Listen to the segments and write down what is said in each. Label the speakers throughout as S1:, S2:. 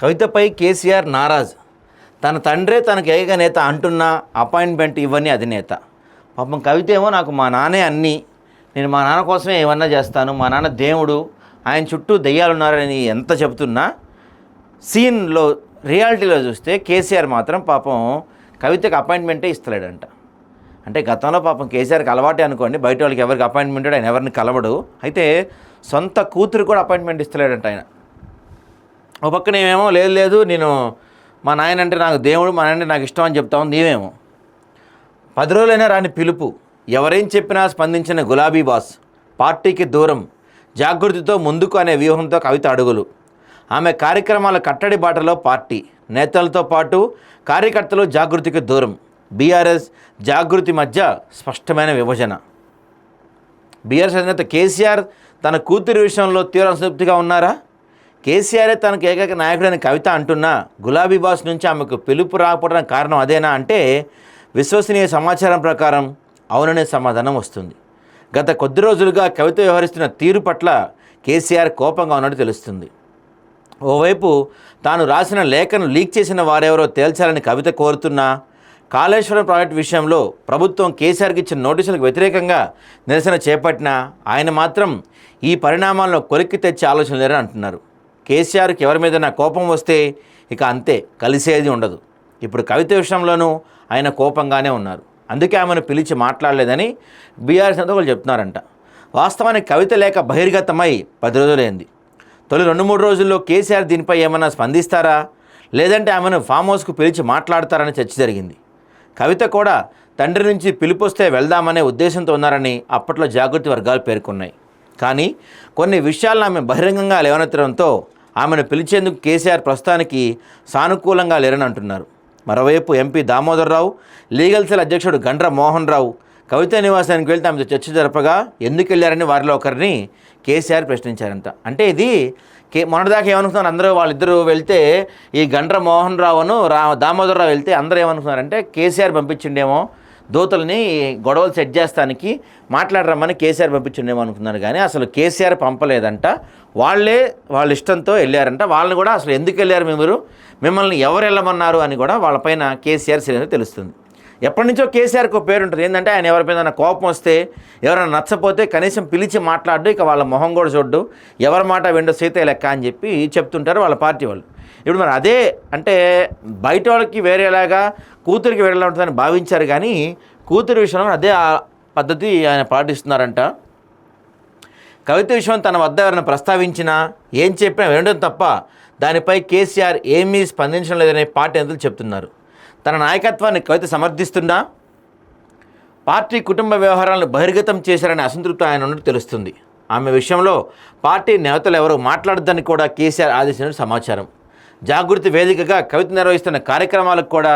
S1: కవితపై కేసీఆర్ నారాజ్. తన తండ్రే తనకు ఏకైక నేత అంటున్న అపాయింట్మెంట్ ఇవ్వని అధినేత. పాపం కవిత ఏమో నాకు మా నాన్నే అన్నీ, నేను మా నాన్న కోసమే ఏమన్నా చేస్తాను, మా నాన్న దేవుడు, ఆయన చుట్టూ దెయ్యాలు ఉన్నారని ఎంత చెబుతున్నా సీన్లో రియాలిటీలో చూస్తే కేసీఆర్ మాత్రం పాపం కవితకు అపాయింట్మెంటే ఇస్తలేడంట. అంటే గతంలో పాపం కేసీఆర్కి అలవాటే అనుకోండి, బయట వాళ్ళకి ఎవరికి అపాయింట్మెంట్ ఆయన ఎవరిని కలవడు. అయితే సొంత కూతురు కూడా అపాయింట్మెంట్ ఇస్తలేడంట ఆయన. ఒక పక్కన ఏమేమో లేదు నేను మా నాయన అంటే నాకు దేవుడు, మా నాయన నాకు ఇష్టం అని చెప్తాము. నీవేమో 10 రోజులైనా రాని పిలుపు, ఎవరేం చెప్పినా స్పందించిన గులాబీ బాస్, పార్టీకి దూరం, జాగృతితో ముందుకు అనే వ్యూహంతో కవిత అడుగులు. ఆమె కార్యక్రమాల కట్టడి బాటలో పార్టీ నేతలతో పాటు కార్యకర్తలు జాగృతికి దూరం. బీఆర్ఎస్ జాగృతి మధ్య స్పష్టమైన విభజన. బీఆర్ఎస్ అధినేత కేసీఆర్ తన కూతురి విషయంలో తీవ్ర అసంతృప్తిగా ఉన్నారా? కేసీఆరే తనకు ఏకైక నాయకుడని కవిత అంటున్నా గులాబీ బాస్ నుంచి ఆమెకు పిలుపు రాకపోవడానికి కారణం అదేనా అంటే విశ్వసనీయ సమాచారం ప్రకారం అవుననే సమాధానం వస్తుంది. గత కొద్ది రోజులుగా కవిత వ్యవహరిస్తున్న తీరు పట్ల కేసీఆర్ కోపంగా ఉన్నట్టు తెలుస్తుంది. ఓవైపు తాను రాసిన లేఖను లీక్ చేసిన వారెవరో తేల్చాలని కవిత కోరుతున్నా, కాళేశ్వరం ప్రాజెక్టు విషయంలో ప్రభుత్వం కేసీఆర్కి ఇచ్చిన నోటీసులకు వ్యతిరేకంగా నిరసన చేపట్టినా ఆయన మాత్రం ఈ పరిణామాలను కొలిక్కి తెచ్చే ఆలోచన లేరని అంటున్నారు. కేసీఆర్కి ఎవరి మీద నా కోపం వస్తే ఇక అంతే, కలిసేది ఉండదు. ఇప్పుడు కవిత విషయంలోనూ ఆయన కోపంగానే ఉన్నారు. అందుకే ఆమెను పిలిచి మాట్లాడలేదని బీఆర్ఎస్ నేతలు వాళ్ళు చెప్తున్నారంట. వాస్తవానికి కవిత లేఖ బహిర్గతమై 10 రోజులైంది. తొలి 2-3 రోజుల్లో కేసీఆర్ దీనిపై ఏమైనా స్పందిస్తారా, లేదంటే ఆమెను ఫామ్ హౌస్కు పిలిచి మాట్లాడతారని చర్చ జరిగింది. కవిత కూడా తండ్రి నుంచి పిలుపొస్తే వెళ్దామనే ఉద్దేశంతో ఉన్నారని అప్పట్లో జాగృతి వర్గాలు పేర్కొన్నాయి. కానీ కొన్ని విషయాలను ఆమె బహిరంగంగా లేవనెత్తడంతో ఆమెను పిలిచేందుకు కేసీఆర్ ప్రస్తుతానికి సానుకూలంగా లేరని అంటున్నారు. మరోవైపు ఎంపీ దామోదర్ రావు, లీగల్ సెల్ అధ్యక్షుడు గండ్ర మోహన్ రావు కవిత నివాసానికి వెళ్తే ఆమెతో చర్చ జరపగా ఎందుకు వెళ్ళారని వారిలో ఒకరిని కేసీఆర్ ప్రశ్నించారంట. అంటే ఇది మొన్నటిదాకా ఏమనుకున్నారు, అందరూ వాళ్ళిద్దరూ వెళ్తే ఈ గండ్ర మోహన్ రావును దామోదర్ రావు వెళ్తే అందరూ ఏమనుకున్నారంటే కేసీఆర్ పంపించిండేమో దోతుల్ని గొడవలు సెట్ చేస్తానికి మాట్లాడరమ్మని కేసీఆర్ పంపించిండేమో అనుకున్నారు. కానీ అసలు కేసీఆర్ పంపలేదంట, వాళ్ళ ఇష్టంతో వెళ్ళారంట. వాళ్ళని కూడా అసలు ఎందుకు వెళ్ళారు మిమ్మల్ని ఎవరు వెళ్ళమన్నారు అని కూడా వాళ్ళపైన కేసీఆర్ సీరియస్ తెలుస్తుంది. ఎప్పటి నుంచో కేసీఆర్కి ఒక పేరు ఉంటుంది, ఏంటంటే ఆయన ఎవరిపైన కోపం వస్తే ఎవరైనా నచ్చపోతే కనీసం పిలిచి మాట్లాడు, ఇక వాళ్ళ మొహం కూడా చూడ్డు, ఎవరి మాట వెండో సీతే లెక్క అని చెప్పి చెప్తుంటారు వాళ్ళ పార్టీ వాళ్ళు. ఇప్పుడు మరి అదే అంటే బయట వాళ్ళకి వేరేలాగా కూతురికి వేరేలా ఉంటుందని భావించారు, కానీ కూతురి విషయంలో అదే పద్ధతి ఆయన పాటిస్తున్నారంట. కవిత విషయం తన వద్ద ఎవరైనా ప్రస్తావించినా ఏం చెప్పినా వినడం తప్ప దానిపై కేసీఆర్ ఏమీ స్పందించడం లేదని పార్టీ నేతలు చెప్తున్నారు. తన నాయకత్వాన్ని కవిత సమర్థిస్తున్నా పార్టీ కుటుంబ వ్యవహారాలను బహిర్గతం చేశారనే అసంతృప్తి ఆయన ఉన్నట్టు తెలుస్తుంది. ఆమె విషయంలో పార్టీ నేతలు ఎవరు మాట్లాడద్దని కూడా కేసీఆర్ ఆదేశించిన సమాచారం. జాగృతి వేదికగా కవిత నిర్వహిస్తున్న కార్యక్రమాలకు కూడా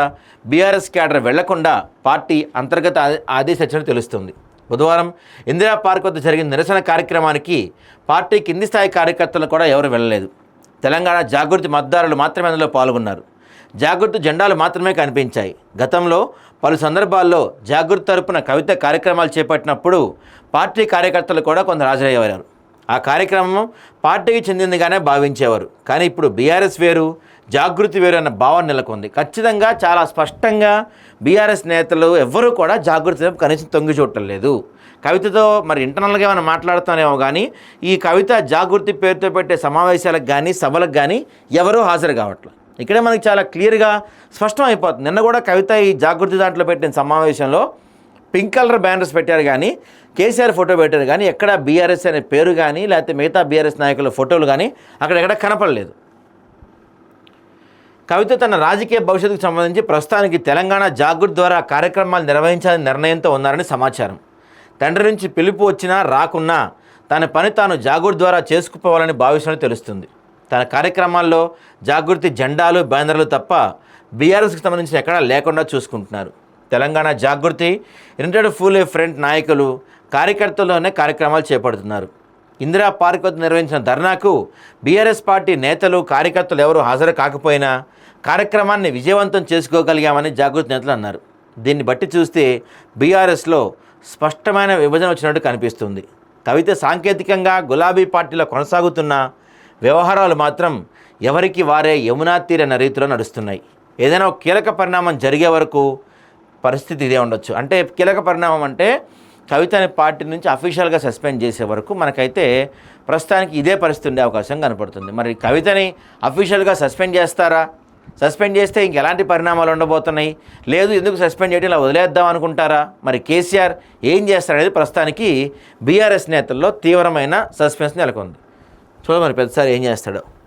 S1: బీఆర్ఎస్ క్యాడర్ వెళ్లకుండా పార్టీ అంతర్గత ఆదేశించినట్టు తెలుస్తుంది. బుధవారం ఇందిరా పార్క్ వద్ద జరిగిన నిరసన కార్యక్రమానికి పార్టీ కింది స్థాయి కార్యకర్తలు కూడా ఎవరు వెళ్ళలేదు. తెలంగాణ జాగృతి మద్దతుదారులు మాత్రమే అందులో పాల్గొన్నారు. జాగృతి జెండాలు మాత్రమే కనిపించాయి. గతంలో పలు సందర్భాల్లో జాగృతి తరపున కవిత కార్యక్రమాలు చేపట్టినప్పుడు పార్టీ కార్యకర్తలు కూడా కొందరు హాజరయ్యేవారు. ఆ కార్యక్రమం పార్టీకి చెందిందిగానే భావించేవారు. కానీ ఇప్పుడు బీఆర్ఎస్ వేరు, జాగృతి వేరు అన్న భావన నెలకొంది. ఖచ్చితంగా చాలా స్పష్టంగా బీఆర్ఎస్ నేతలు ఎవ్వరూ కూడా జాగృతి కనీసం తొంగి చూడటం లేదు. కవితతో మరి ఇంటర్నల్గా ఏమైనా మాట్లాడుతానేమో కానీ ఈ కవిత జాగృతి పేరుతో పెట్టే సమావేశాలకు కానీ సభలకు కానీ ఎవరూ హాజరు కావట్లేదు. ఇక్కడే మనకి చాలా క్లియర్గా స్పష్టం అయిపోతుంది. నిన్న కూడా కవిత ఈ జాగృతి దాంట్లో పెట్టిన సమావేశంలో పింక్ కలర్ బ్యానర్స్ పెట్టారు, కానీ కేసీఆర్ ఫోటో పెట్టారు, కానీ ఎక్కడ బీఆర్ఎస్ అనే పేరు కానీ లేకపోతే మిగతా బీఆర్ఎస్ నాయకుల ఫోటోలు కానీ అక్కడ ఎక్కడ కనపడలేదు. కవిత తన రాజకీయ భవిష్యత్తుకు సంబంధించి ప్రస్తుతానికి తెలంగాణ జాగృతి ద్వారా కార్యక్రమాలు నిర్వహించాలని నిర్ణయంతో ఉన్నారని సమాచారం. తండ్రి నుంచి పిలుపు వచ్చినా రాకున్నా తన పని తాను జాగృతి ద్వారా చేసుకుపోవాలని భావిస్తున్నట్టు తెలుస్తుంది. తన కార్యక్రమాల్లో జాగృతి జెండాలు, బ్యానర్లు తప్ప బీఆర్ఎస్కి సంబంధించిన ఎక్కడా లేకుండా చూసుకుంటున్నారు. తెలంగాణ జాగృతి, యునైటెడ్ ఫూలే ఫ్రంట్ నాయకులు, కార్యకర్తల్లోనే కార్యక్రమాలు చేపడుతున్నారు. ఇందిరా పార్క్ వద్ద నిర్వహించిన ధర్నాకు బీఆర్ఎస్ పార్టీ నేతలు, కార్యకర్తలు ఎవరు హాజరు కాకపోయినా కార్యక్రమాన్ని విజయవంతం చేసుకోగలిగామని జాగృతి నేతలు అన్నారు. దీన్ని బట్టి చూస్తే బీఆర్ఎస్లో స్పష్టమైన విభజన వచ్చినట్టు కనిపిస్తుంది. కవిత సాంకేతికంగా గులాబీ పార్టీలో కొనసాగుతున్న వ్యవహారాలు మాత్రం ఎవరికి వారే యమునా తీరన రీతిలో నడుస్తున్నాయి. ఏదైనా ఒక కీలక పరిణామం జరిగే వరకు పరిస్థితి ఇదే ఉండొచ్చు. అంటే కీలక పరిణామం అంటే కవితని పార్టీ నుంచి అఫీషియల్గా సస్పెండ్ చేసే వరకు మనకైతే ప్రస్తుతానికి ఇదే పరిస్థితి ఉండే అవకాశం కనపడుతుంది. మరి కవితని అఫీషియల్గా సస్పెండ్ చేస్తారా? సస్పెండ్ చేస్తే ఇంకెలాంటి పరిణామాలు ఉండబోతున్నాయి? లేదు ఎందుకు సస్పెండ్ చేయడం, ఇలా వదిలేద్దాం అనుకుంటారా? మరి కేసీఆర్ ఏం చేస్తారనేది ప్రస్తుతానికి బీఆర్ఎస్ నేతల్లో తీవ్రమైన సస్పెన్స్ నెలకొంది. చూడ మరి పెద్దసారి ఏం చేస్తాడో.